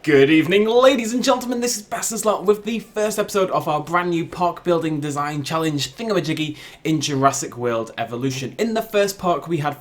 Good evening, ladies and gentlemen, this is BestInSlot with the first episode of our brand new park building design challenge thingamajiggy in Jurassic World Evolution. In the first park we had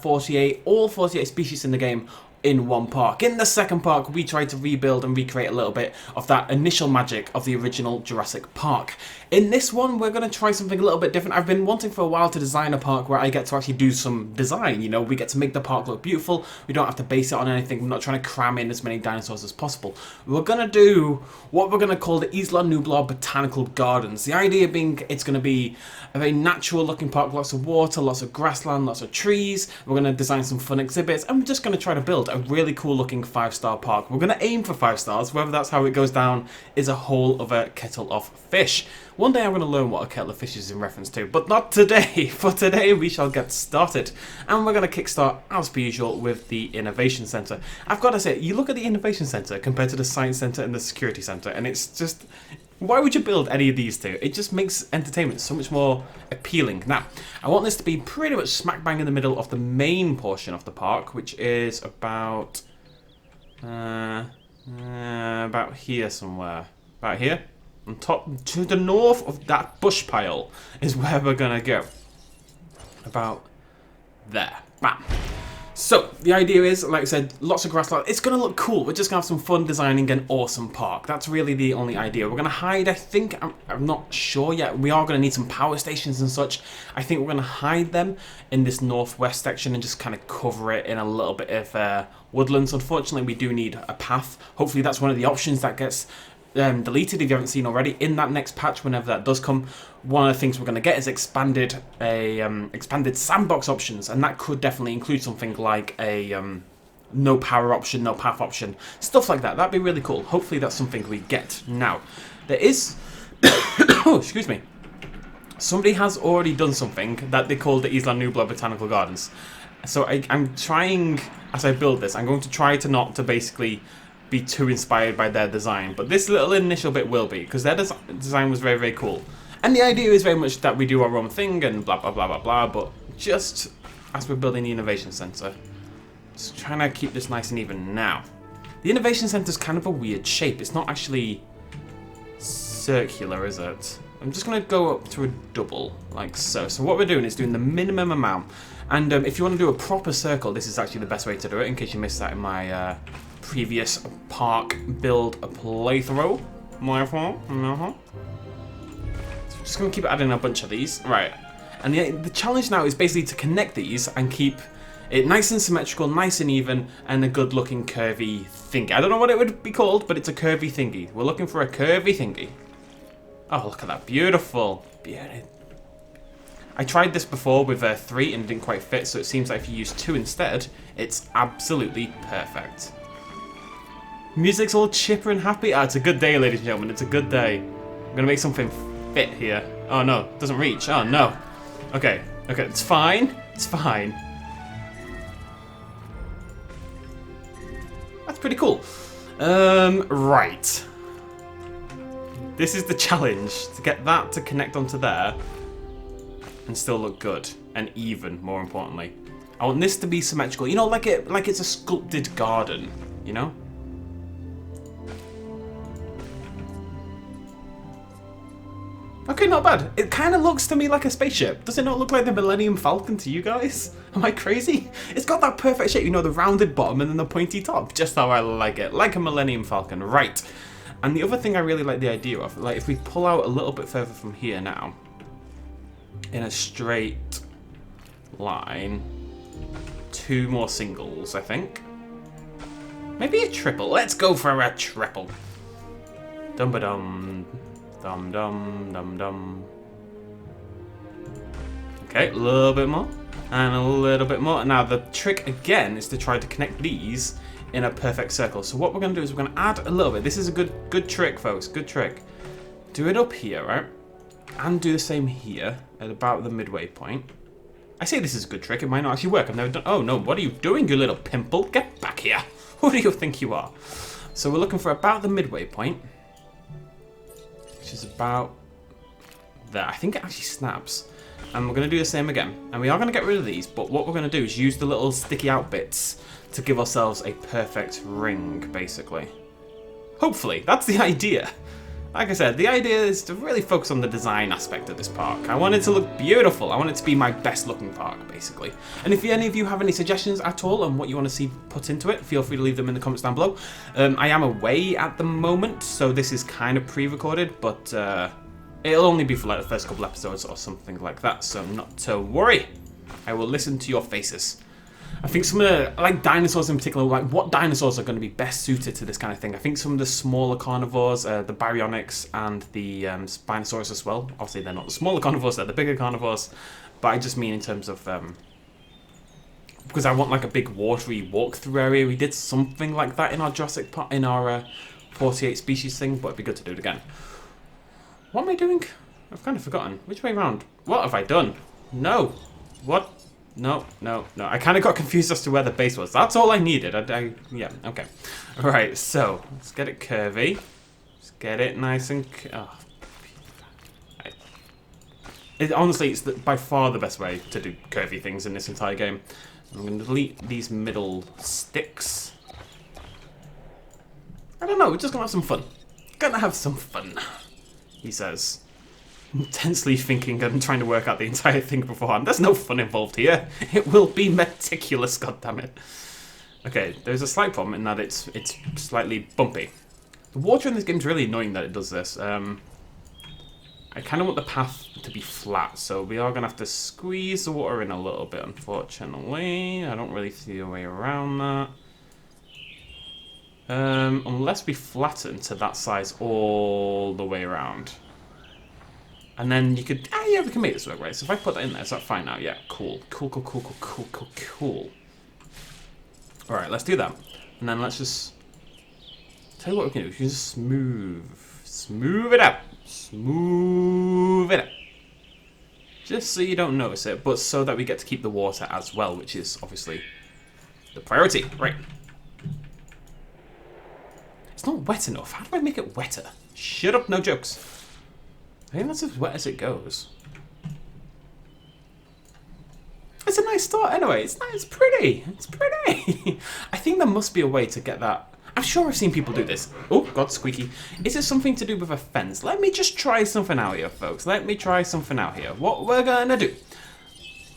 all 48 species in the game in one park. In the second park we tried to rebuild and recreate a little bit of that initial magic of the original Jurassic Park. In this one we're going to try something a little bit different. I've been wanting for a while to design a park where I get to actually do some design, you know, we get to make the park look beautiful, we don't have to base it on anything, we're not trying to cram in as many dinosaurs as possible. We're going to do what we're going to call the Isla Nublar Botanical Gardens. The idea being it's going to be a very natural looking park, lots of water, lots of grassland, lots of trees. We're going to design some fun exhibits and we're just going to try to build a really cool looking 5-star park. We're going to aim for 5 stars, whether that's how it goes down is a whole other kettle of fish. One day I'm going to learn what a kettle of fish is in reference to, but not today. For today we shall get started. And we're going to kickstart, as per usual, with the Innovation Centre. I've got to say, you look at the Innovation Centre compared to the Science Centre and the Security Centre, and it's just... why would you build any of these two? It just makes entertainment so much more appealing. Now, I want this to be pretty much smack bang in the middle of the main portion of the park, which is about here somewhere. About here? On top, to the north of that bush pile is where we're gonna go. About there. Bam. So, the idea is, like I said, lots of grassland. It's going to look cool. We're just going to have some fun designing an awesome park. That's really the only idea. We're going to hide, I think, I'm not sure yet. We are going to need some power stations and such. I think we're going to hide them in this northwest section and just kind of cover it in a little bit of woodlands. Unfortunately, we do need a path. Hopefully, that's one of the options that gets deleted if you haven't seen already. In that next patch, whenever that does come, one of the things we're going to get is expanded sandbox options, and that could definitely include something like a no power option, no path option, stuff like that. That'd be really cool. Hopefully that's something we get. Now, there is oh, excuse me, somebody has already done something that they called the Isla Nublar Botanical Gardens. So I'm trying, as I build this, I'm going to try to not to basically be too inspired by their design, but this little initial bit will be, because their design was very, very cool. And the idea is very much that we do our own thing and blah, blah, blah, blah, blah, but just as we're building the Innovation Centre, just trying to keep this nice and even. Now, the Innovation Centre is kind of a weird shape. It's not actually circular, is it? I'm just going to go up to a double, like so. So what we're doing is doing the minimum amount. And if you want to do a proper circle, this is actually the best way to do it, in case you missed that in my previous park build playthrough. So just going to keep adding a bunch of these. Right. And the challenge now is basically to connect these and keep it nice and symmetrical, nice and even, and a good looking curvy thingy. I don't know what it would be called, but it's a curvy thingy. We're looking for a curvy thingy. Oh, look at that. Beautiful. Beautiful. I tried this before with 3 and it didn't quite fit, so it seems like if you use 2 instead, it's absolutely perfect. Music's all chipper and happy. Ah, it's a good day, ladies and gentlemen. It's a good day. I'm going to make something fit here. Oh, no. It doesn't reach. Oh, no. Okay. Okay. It's fine. It's fine. That's pretty cool. Right. This is the challenge. To get that to connect onto there and still look good. And even, more importantly. I want this to be symmetrical. You know, like it's a sculpted garden. You know? Okay, not bad. It kind of looks to me like a spaceship. Does it not look like the Millennium Falcon to you guys? Am I crazy? It's got that perfect shape, you know, the rounded bottom and then the pointy top. Just how I like it. Like a Millennium Falcon. Right. And the other thing I really like the idea of, like if we pull out a little bit further from here now, in a straight line, 2 more singles, I think. Maybe a triple. Let's go for a triple. Dum-ba-dum. Dum dum dum dum. Okay, a little bit more. And a little bit more. Now the trick again is to try to connect these in a perfect circle. So what we're going to do is we're going to add a little bit. This is a good trick, folks. Good trick. Do it up here, right? And do the same here at about the midway point. I say this is a good trick. It might not actually work. I've never done... Oh, no. What are you doing, you little pimple? Get back here. Who do you think you are? So we're looking for about the midway point. Which is about there. I think it actually snaps. And we're going to do the same again. And we are going to get rid of these, but what we're going to do is use the little sticky out bits to give ourselves a perfect ring, basically. Hopefully, that's the idea. Like I said, the idea is to really focus on the design aspect of this park. I want it to look beautiful. I want it to be my best looking park, basically. And if any of you have any suggestions at all on what you want to see put into it, feel free to leave them in the comments down below. I am away at the moment, so this is kind of pre-recorded, but it'll only be for like the first couple episodes or something like that, so not to worry. I will listen to your faces. I think some of the, like dinosaurs in particular, like what dinosaurs are going to be best suited to this kind of thing. I think some of the smaller carnivores, the baryonyx and the Spinosaurus as well. Obviously they're not the smaller carnivores, they're the bigger carnivores. But I just mean in terms of, because I want like a big watery walk-through area. We did something like that in our Jurassic Park, in our 48 species thing, but it'd be good to do it again. What am I doing? I've kind of forgotten. Which way around? What have I done? No. What? No. I kind of got confused as to where the base was. That's all I needed. Yeah, okay. Alright, so, let's get it curvy. Let's get it nice and... Oh. Honestly, it's by far the best way to do curvy things in this entire game. I'm going to delete these middle sticks. I don't know, we're just going to have some fun. Gonna have some fun, he says. Intensely thinking and trying to work out the entire thing beforehand. There's no fun involved here. It will be meticulous, goddammit. Okay, there's a slight problem in that it's slightly bumpy. The water in this game is really annoying that it does this. I kind of want the path to be flat, so we are going to have to squeeze the water in a little bit, unfortunately. I don't really see a way around that. Unless we flatten to that size all the way around. And then you could, yeah, we can make this work, right? So if I put that in there, is that fine now? Yeah, cool. Cool. Alright, let's do that. And then let's just, tell you what we can do. We can just smooth it out. Smooth it out. Just so you don't notice it, but so that we get to keep the water as well, which is obviously the priority. Right. It's not wet enough. How do I make it wetter? Shut up, no jokes. I think that's as wet as it goes. It's a nice start anyway. It's nice, it's pretty. It's pretty. I think there must be a way to get that. I'm sure I've seen people do this. Oh, God, squeaky. Is it something to do with a fence? Let me just try something out here, folks. Let me try something out here. What we're going to do.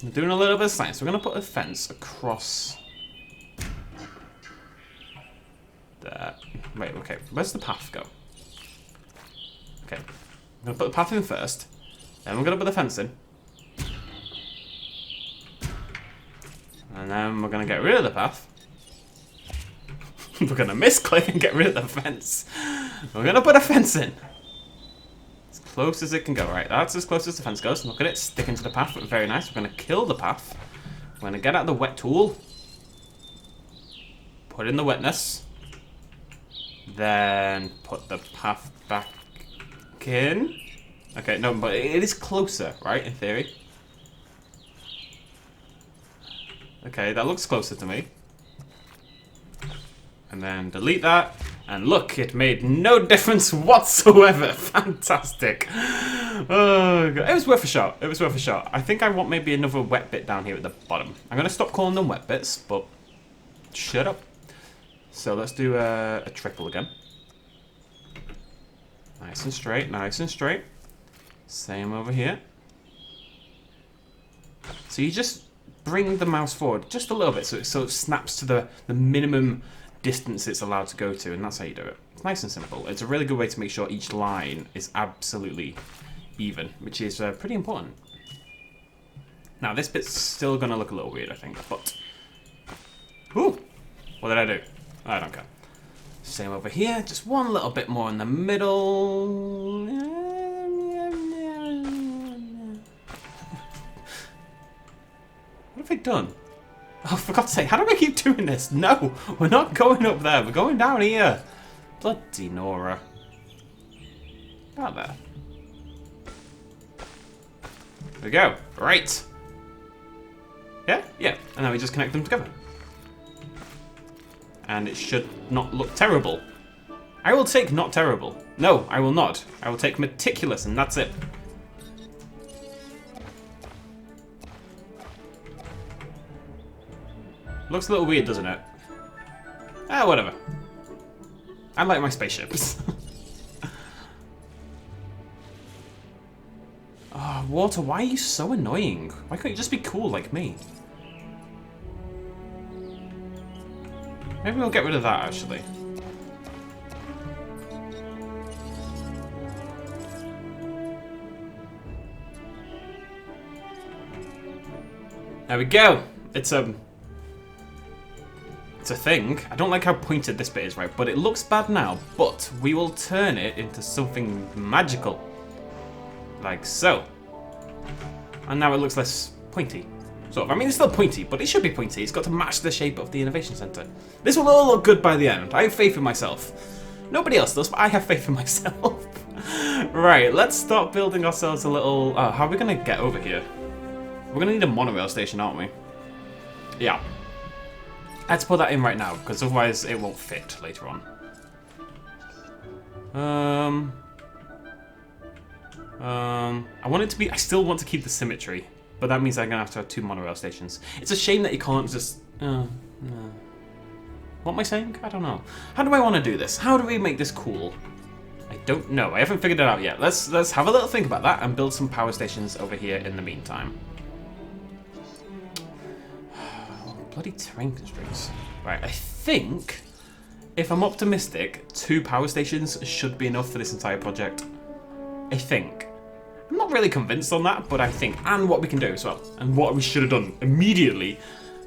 We're doing a little bit of science. We're going to put a fence across there. Wait, okay. Where's the path go? Okay. I'm going to put the path in first, then we're going to put the fence in. And then we're going to get rid of the path. We're going to misclick and get rid of the fence. We're going to put a fence in. As close as it can go. Right, that's as close as the fence goes. Look at it, sticking to the path. Very nice. We're going to kill the path. We're going to get out the wet tool. Put in the wetness. Then put the path back in. Okay, no, but it is closer, right, in theory? Okay, that looks closer to me. And then delete that. And look, it made no difference whatsoever. Fantastic. Oh, God. It was worth a shot. It was worth a shot. I think I want maybe another wet bit down here at the bottom. I'm going to stop calling them wet bits, but shut up. So let's do a triple again. Nice and straight, nice and straight. Same over here. So you just bring the mouse forward just a little bit so it snaps to the minimum distance it's allowed to go to, and that's how you do it. It's nice and simple. It's a really good way to make sure each line is absolutely even, which is pretty important. Now this bit's still going to look a little weird, I think, but... Ooh! What did I do? I don't care. Same over here, just one little bit more in the middle. What have I done? Oh, for God's sake, how do I keep doing this? No, we're not going up there, we're going down here. Bloody Nora. Out there. There we go. Right. Yeah? Yeah. And now we just connect them together. And it should not look terrible. I will take not terrible. No, I will not. I will take meticulous, and that's it. Looks a little weird, doesn't it? Ah, whatever. I like my spaceships. Oh, water, why are you so annoying? Why can't you just be cool like me? Maybe we'll get rid of that, actually. There we go. It's a thing. I don't like how pointed this bit is, right? But it looks bad now. But we will turn it into something magical. Like so. And now it looks less pointy. Sort of. I mean, it's still pointy, but it should be pointy. It's got to match the shape of the Innovation Center. This will all look good by the end. I have faith in myself. Nobody else does, but I have faith in myself. Right, let's start building ourselves a little... how are we going to get over here? We're going to need a monorail station, aren't we? Yeah. Let's put that in right now, because otherwise it won't fit later on. I want it to be... I still want to keep the symmetry, but that means I'm going to have 2 monorail stations. It's a shame that you can't just... no. What am I saying? I don't know. How do I want to do this? How do we make this cool? I don't know. I haven't figured it out yet. Let's have a little think about that and build some power stations over here in the meantime. Bloody terrain constraints. Right, I think, if I'm optimistic, 2 power stations should be enough for this entire project. I think. I'm not really convinced on that, but I think. And what we can do as well, and what we should have done immediately,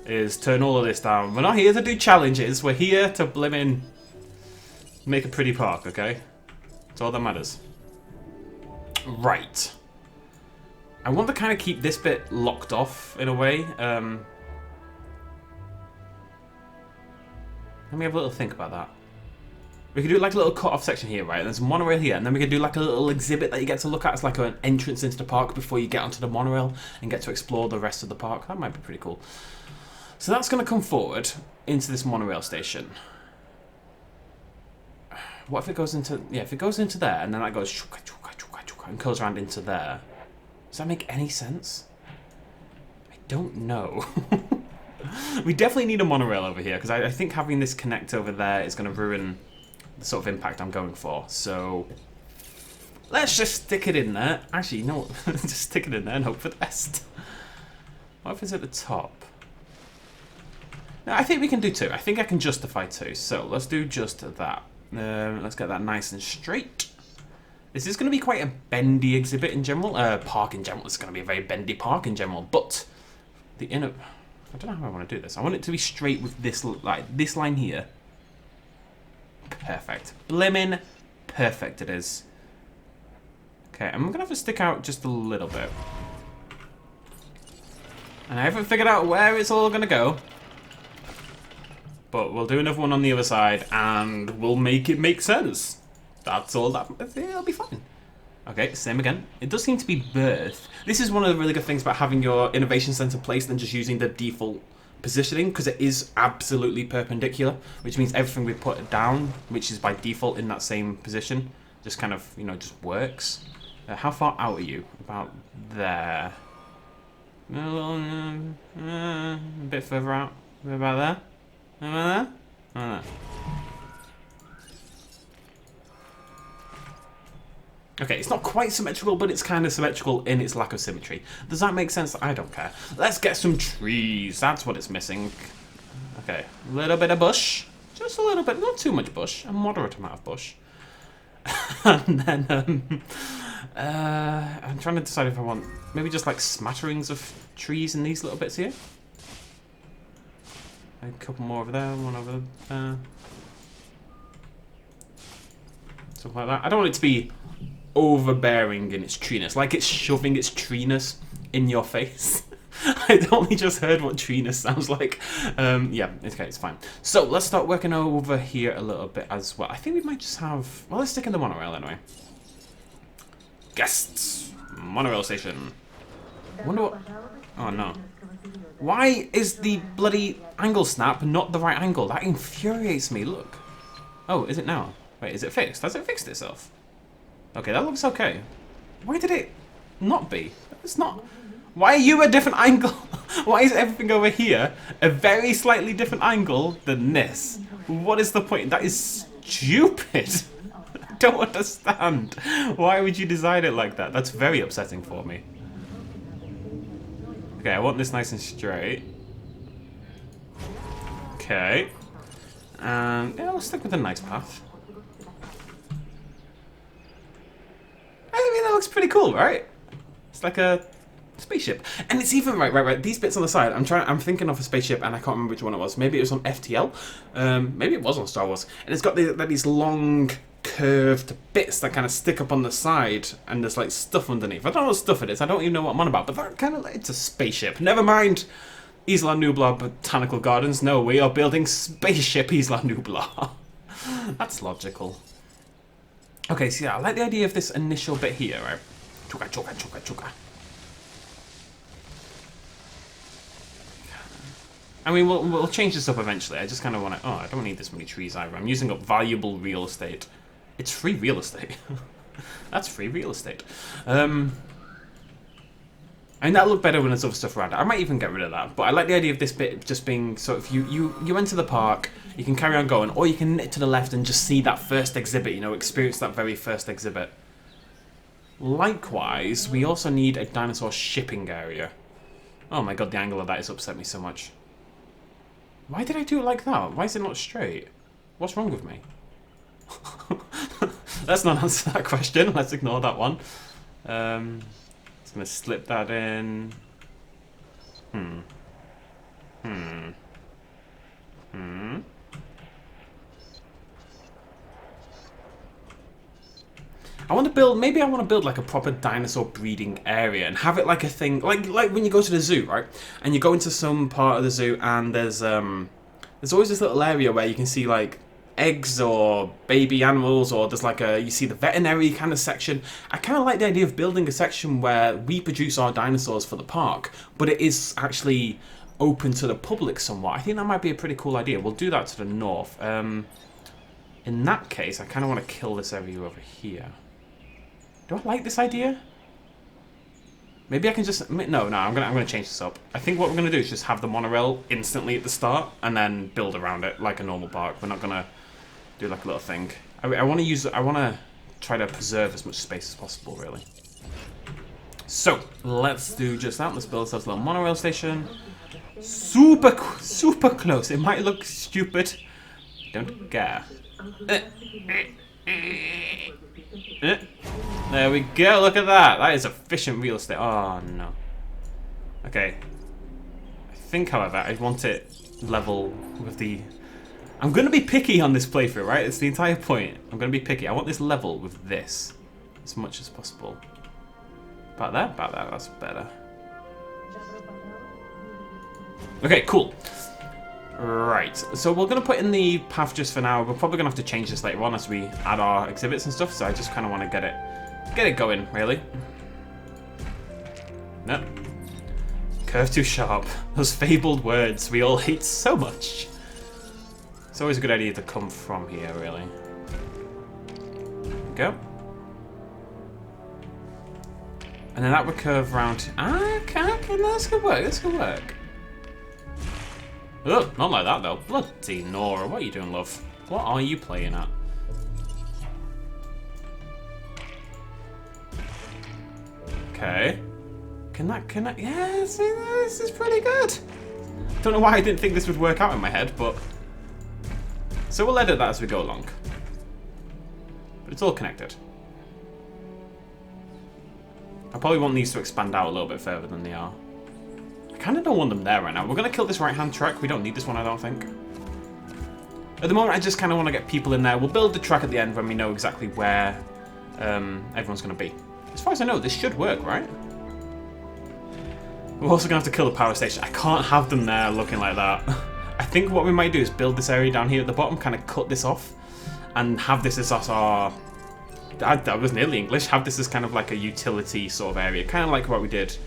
is turn all of this down. We're not here to do challenges, we're here to blimmin' make a pretty park, okay? That's all that matters. Right. I want to kind of keep this bit locked off, in a way. Let me have a little think about that. We could do like a little cut-off section here, right? And there's a monorail here, and then we could do like a little exhibit that you get to look at. It's like an entrance into the park before you get onto the monorail and get to explore the rest of the park. That might be pretty cool. So that's going to come forward into this monorail station. What if it goes into... Yeah, if it goes into there, and then that goes... and curls around into there. Does that make any sense? I don't know. We definitely need a monorail over here, because I think having this connect over there is going to ruin the sort of impact I'm going for. So let's just stick it in there. Actually, you know what? Just stick it in there and hope for the best. What if it's at the top? No, I think we can do 2. I think I can justify 2. So let's do just that. Let's get that nice and straight. This is going to be quite a bendy exhibit in general. Park in general. It's going to be a very bendy park in general. But the inner... I don't know how I want to do this. I want it to be straight with this, like this line here. Perfect. Blimmin' perfect it is. Okay, I'm going to have to stick out just a little bit. And I haven't figured out where it's all going to go. But we'll do another one on the other side and we'll make it make sense. That's all that... It'll be fine. Okay, same again. It does seem to be birth. This is one of the really good things about having your innovation center placed and just using the default positioning, because it is absolutely perpendicular, which means everything we put down, which is by default in that same position, just kind of, you know, just works. How far out are you? About there. A bit further out. About there. About there. About there. Okay, it's not quite symmetrical, but it's kind of symmetrical in its lack of symmetry. Does that make sense? I don't care. Let's get some trees. That's what it's missing. Okay, a little bit of bush. Just a little bit. Not too much bush. A moderate amount of bush. And then, I'm trying to decide if I want maybe just like smatterings of trees in these little bits here. A couple more over there, one over there. Something like that. I don't want it to be overbearing in its treeness, like it's shoving its treeness in your face. I'd only just heard what treeness sounds like. Yeah, okay, it's fine. So let's start working over here a little bit as well. I think we might just have... Well, let's stick in the monorail anyway. Guests! Monorail station. Wonder what... Oh, no. Why is the bloody angle snap not the right angle? That infuriates me, look. Oh, is it now? Wait, is it fixed? Has it fixed itself? Okay, that looks okay. Why did it not be? It's not... Why are you a different angle? Why is everything over here a very slightly different angle than this? What is the point? That is stupid. I don't understand. Why would you design it like that? That's very upsetting for me. Okay, I want this nice and straight. Okay. And yeah, we'll stick with a nice path. I mean, that looks pretty cool, right? It's like a spaceship. And it's even, right. These bits on the side, I'm thinking of a spaceship and I can't remember which one it was. Maybe it was on FTL. Maybe it was on Star Wars. And it's got these long, curved bits that kind of stick up on the side and there's like stuff underneath. I don't know what stuff it is. I don't even know what I'm on about, but that kind of, it's a spaceship. Never mind Isla Nublar Botanical Gardens. No, we are building spaceship Isla Nublar. That's logical. Okay, so yeah, I like the idea of this initial bit here, right? Chuka, chuka, chuka, chuka. I mean, we'll change this up eventually. I just kind of want to... Oh, I don't need this many trees either. I'm using up valuable real estate. It's free real estate. That's free real estate. I mean, that'll look better when there's other stuff around it. I might even get rid of that. But I like the idea of this bit just being... So if you enter the park, you can carry on going. Or you can knit to the left and just see that first exhibit. You know, experience that very first exhibit. Likewise, we also need a dinosaur shipping area. Oh my god, the angle of that has upset me so much. Why did I do it like that? Why is it not straight? What's wrong with me? Let's not answer that question. Let's ignore that one. Just going to slip that in. I want to build, maybe I want to build like a proper dinosaur breeding area and have it like a thing, like when you go to the zoo, right? And you go into some part of the zoo and there's always this little area where you can see like eggs or baby animals, or there's like you see the veterinary kind of section. I kind of like the idea of building a section where we produce our dinosaurs for the park, but it is actually open to the public somewhat. I think that might be a pretty cool idea. We'll do that to the north. In that case, I kind of want to kill this area over here. Do I like this idea? Maybe I can just... No, I'm gonna change this up. I think what we're gonna do is just have the monorail instantly at the start and then build around it like a normal park. We're not gonna do like a little thing. I want to try to preserve as much space as possible, really. So let's do just that. Let's build ourselves a little monorail station. Super close. It might look stupid. Don't care. There we go, look at that. That is efficient real estate. Oh, no. Okay. I think, however, I want it level with the... I'm going to be picky on this playthrough, right? It's the entire point. I'm going to be picky. I want this level with this as much as possible. About that, that's better. Okay, cool. Right, so we're going to put in the path just for now. We're probably going to have to change this later on as we add our exhibits and stuff, so I just kind of want to get it going, really. Nope. Curve too sharp. Those fabled words we all hate so much. It's always a good idea to come from here, really. Go. And then that would curve around. Okay, this could work, this could work. Oh, not like that though. Bloody Nora, what are you doing, love? What are you playing at? Okay. Can that, yeah, see, this is pretty good. Don't know why I didn't think this would work out in my head, but... So we'll edit that as we go along. But it's all connected. I probably want these to expand out a little bit further than they are. I kind of don't want them there right now. We're going to kill this right-hand track. We don't need this one, I don't think. At the moment, I just kind of want to get people in there. We'll build the track at the end when we know exactly where everyone's going to be. As far as I know, this should work, right? We're also going to have to kill the power station. I can't have them there looking like that. I think what we might do is build this area down here at the bottom, kind of cut this off, and have this as our... That was nearly English. Have this as kind of like a utility sort of area. Kind of like what we did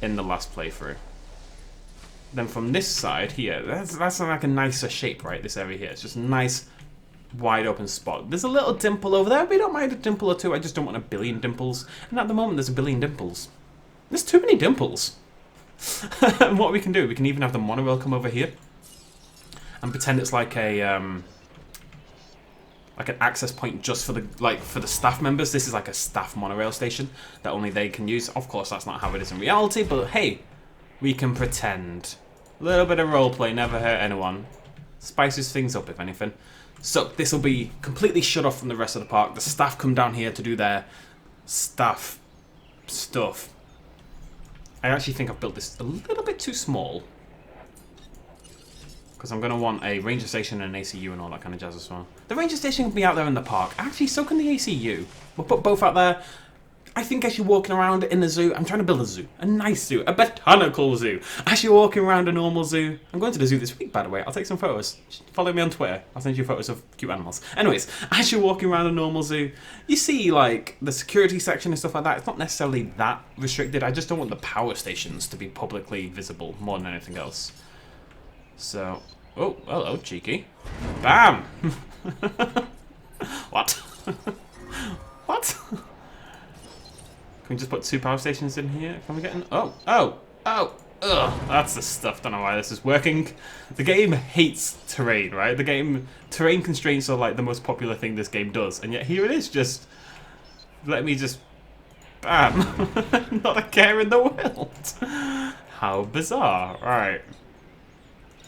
in the last playthrough. Then from this side here, that's like a nicer shape, right? This area here. It's just a nice, wide open spot. There's a little dimple over there. We don't mind a dimple or two. I just don't want a billion dimples. And at the moment, there's a billion dimples. There's too many dimples. And what we can do, we can even have the monorail come over here. And pretend it's like a... like an access point just for the staff members. This is like a staff monorail station that only they can use. Of course, that's not how it is in reality, but hey, we can pretend. A little bit of roleplay never hurt anyone. Spices things up, if anything. So this will be completely shut off from the rest of the park. The staff come down here to do their staff stuff. I actually think I've built this a little bit too small, because I'm going to want a ranger station and an ACU and all that kind of jazz as well. The ranger station can be out there in the park. Actually, so can the ACU. We'll put both out there. I think as you're walking around in the zoo, I'm trying to build a zoo. A nice zoo. A botanical zoo. As you're walking around a normal zoo. I'm going to the zoo this week, by the way. I'll take some photos. Follow me on Twitter. I'll send you photos of cute animals. Anyways, as you're walking around a normal zoo, you see, like, the security section and stuff like that. It's not necessarily that restricted. I just don't want the power stations to be publicly visible more than anything else. So... Oh, hello, cheeky. Bam! What? What? Can we just put 2 power stations in here? Can we get in? Oh! Ugh, that's the stuff. Don't know why this is working. The game hates terrain, right? Terrain constraints are like the most popular thing this game does, and yet here it is, just let me just bam. Not a care in the world. How bizarre. Right.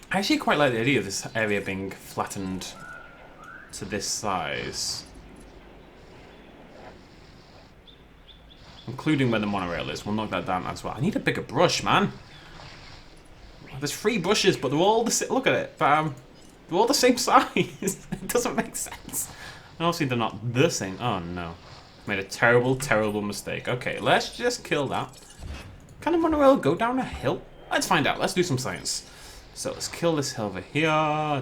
I actually quite like the idea of this area being flattened to this size. Including where the monorail is. We'll knock that down as well. I need a bigger brush, man. There's 3 brushes, but they're all the same. Look at it. They're all the same size. It doesn't make sense. And obviously they're not the same. Oh, no. Made a terrible, terrible mistake. Okay, let's just kill that. Can a monorail go down a hill? Let's find out. Let's do some science. So let's kill this hill over here.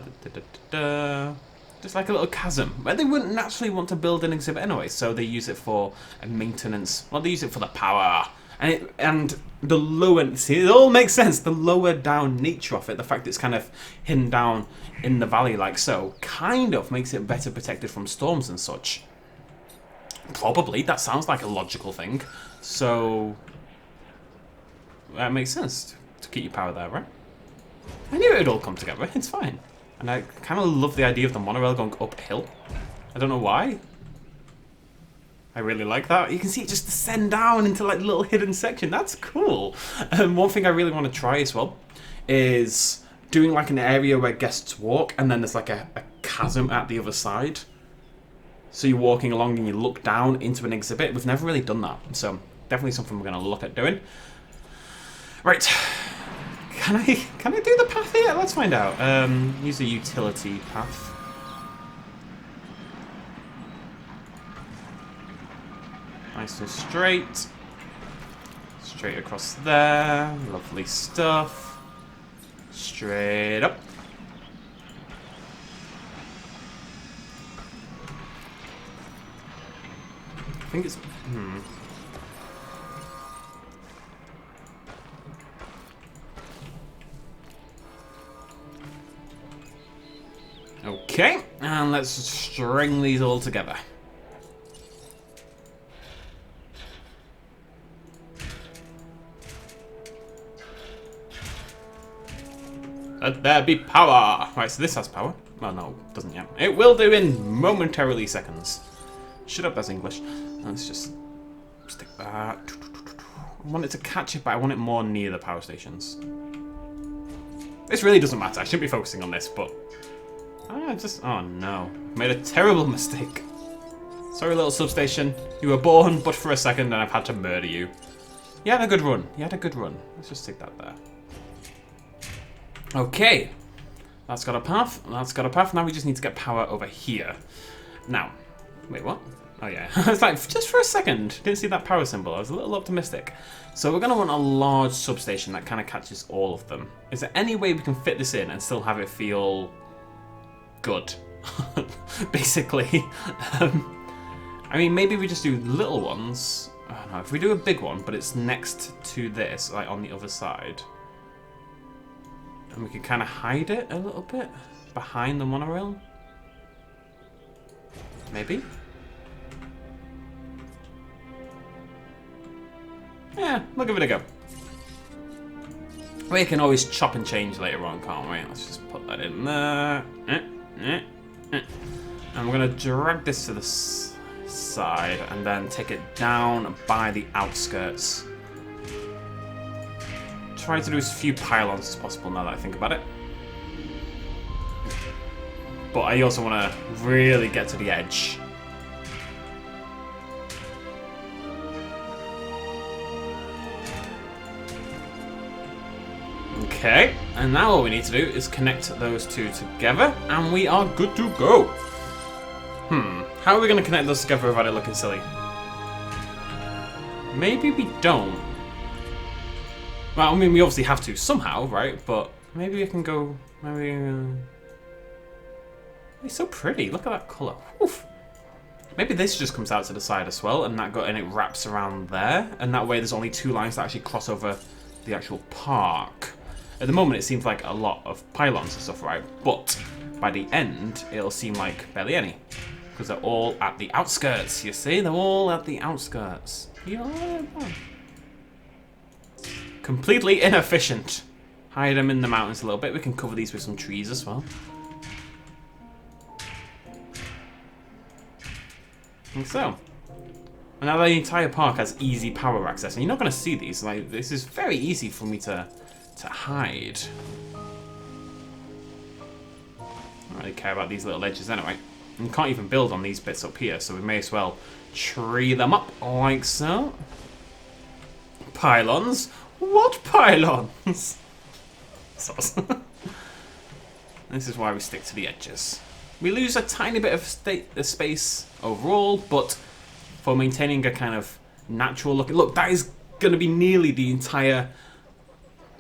Just like a little chasm where they wouldn't naturally want to build an exhibit anyway. So they use it for a maintenance. Well, they use it for the power. And the lower, see, it all makes sense. The lower down nature of it, the fact it's kind of hidden down in the valley like so, kind of makes it better protected from storms and such. Probably, that sounds like a logical thing. So that makes sense to keep your power there, right? I knew it would all come together. It's fine. And I kind of love the idea of the monorail going uphill. I don't know why. I really like that. You can see it just descend down into like little hidden section. That's cool. One thing I really want to try as well is doing like an area where guests walk and then there's like a chasm at the other side. So you're walking along and you look down into an exhibit. We've never really done that. So definitely something we're going to look at doing. Right. Can I do the path here? Let's find out. Use the utility path. Nice and straight. Straight across there. Lovely stuff. Straight up. I think it's... Okay, and let's string these all together. Let there be power! Right, so this has power. Well, no, it doesn't yet. It will do in momentarily seconds. Shut up, that's English. Let's just stick that. I want it to catch it, but I want it more near the power stations. This really doesn't matter. I shouldn't be focusing on this, but... oh no. Made a terrible mistake. Sorry, little substation. You were born but for a second and I've had to murder you. You had a good run. You had a good run. Let's just stick that there. Okay. That's got a path. That's got a path. Now we just need to get power over here. Now. Wait, what? Oh yeah. It's like, just for a second. Didn't see that power symbol. I was a little optimistic. So we're going to want a large substation that kind of catches all of them. Is there any way we can fit this in and still have it feel... good? Basically. I mean, maybe we just do little ones. I don't know, if we do a big one, but it's next to this, like on the other side. And we can kind of hide it a little bit behind the monorail. Maybe? Yeah, we'll give it a go. We can always chop and change later on, can't we? Let's just put that in there. And we're going to drag this to the side and then take it down by the outskirts. Try to do as few pylons as possible now that I think about it. But I also want to really get to the edge. Okay, and now all we need to do is connect those two together, and we are good to go. How are we going to connect those together without it looking silly? Maybe we don't. Well, I mean, we obviously have to somehow, right? But maybe we can go, maybe... It's so pretty, look at that colour. Oof. Maybe this just comes out to the side as well, and it wraps around there, and that way there's only two lines that actually cross over the actual park. At the moment, it seems like a lot of pylons and stuff, right? But by the end, it'll seem like barely any. Because they're all at the outskirts, you see? They're all at the outskirts. Completely inefficient. Hide them in the mountains a little bit. We can cover these with some trees as well. Like so. And now the entire park has easy power access. And you're not going to see these. Like, this is very easy for me to hide. I don't really care about these little edges anyway. And you can't even build on these bits up here, so we may as well tree them up like so. Pylons? What pylons? Sauce. This is why we stick to the edges. We lose a tiny bit of space overall, but for maintaining a kind of natural looking... Look, that is going to be nearly the entire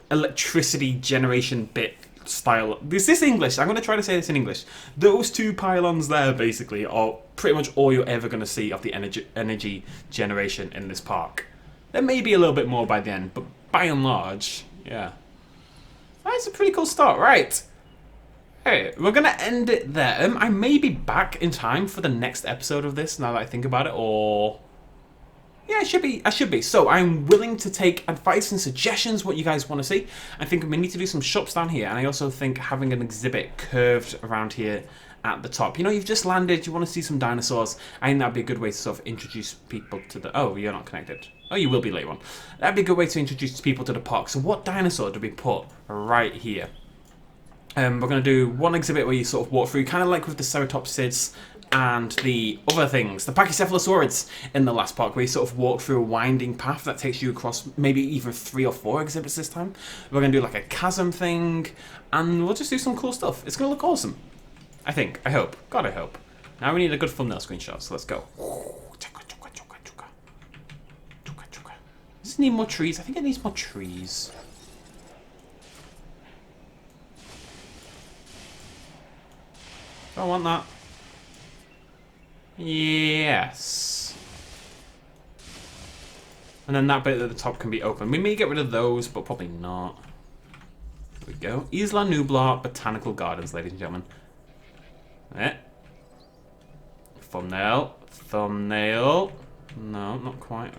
electricity generation bit style. Is this English? I'm going to try to say this in English. Those two pylons there, basically, are pretty much all you're ever going to see of the energy generation in this park. There may be a little bit more by the end, but by and large, yeah. That's a pretty cool start, right? Hey, we're going to end it there. I may be back in time for the next episode of this, now that I think about it, or... Yeah, I should be. So I'm willing to take advice and suggestions, what you guys want to see. I think we need to do some shops down here, and I also think having an exhibit curved around here at the top. You know, you've just landed, you want to see some dinosaurs. I think that'd be a good way to sort of introduce people to the... Oh, you're not connected. Oh, you will be later on. That'd be a good way to introduce people to the park. So what dinosaur do we put right here? We're going to do one exhibit where you sort of walk through, kind of like with the ceratopsids and the other things, the Pachycephalosaurids in the last park, where you sort of walk through a winding path that takes you across maybe even 3 or 4 exhibits this time. We're going to do like a chasm thing, and we'll just do some cool stuff. It's going to look awesome. I think. I hope. God, I hope. Now we need a good thumbnail screenshot, so let's go. Does it need more trees? I think it needs more trees. Do I want that? Yes. And then that bit at the top can be open. We may get rid of those, but probably not. There we go. Isla Nublar Botanical Gardens, ladies and gentlemen. Eh. Thumbnail. Thumbnail. No, not quite.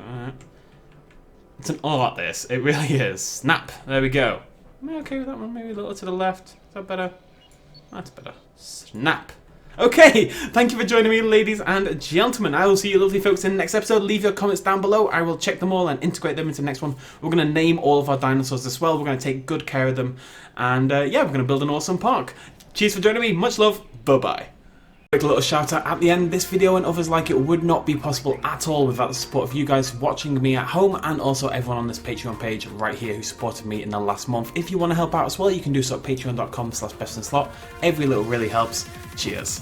It's an art, this. It really is. Snap. There we go. Am I okay with that one? Maybe a little to the left. Is that better? That's better. Snap. Okay, thank you for joining me, ladies and gentlemen. I will see you lovely folks in the next episode. Leave your comments down below. I will check them all and integrate them into the next one. We're going to name all of our dinosaurs as well. We're going to take good care of them. And yeah, we're going to build an awesome park. Cheers for joining me. Much love. Bye-bye. Quick little shout out at the end. This video and others like it would not be possible at all without the support of you guys watching me at home, and also everyone on this Patreon page right here who supported me in the last month. If you want to help out as well, you can do so at patreon.com/bestinslot. Every little really helps. Cheers.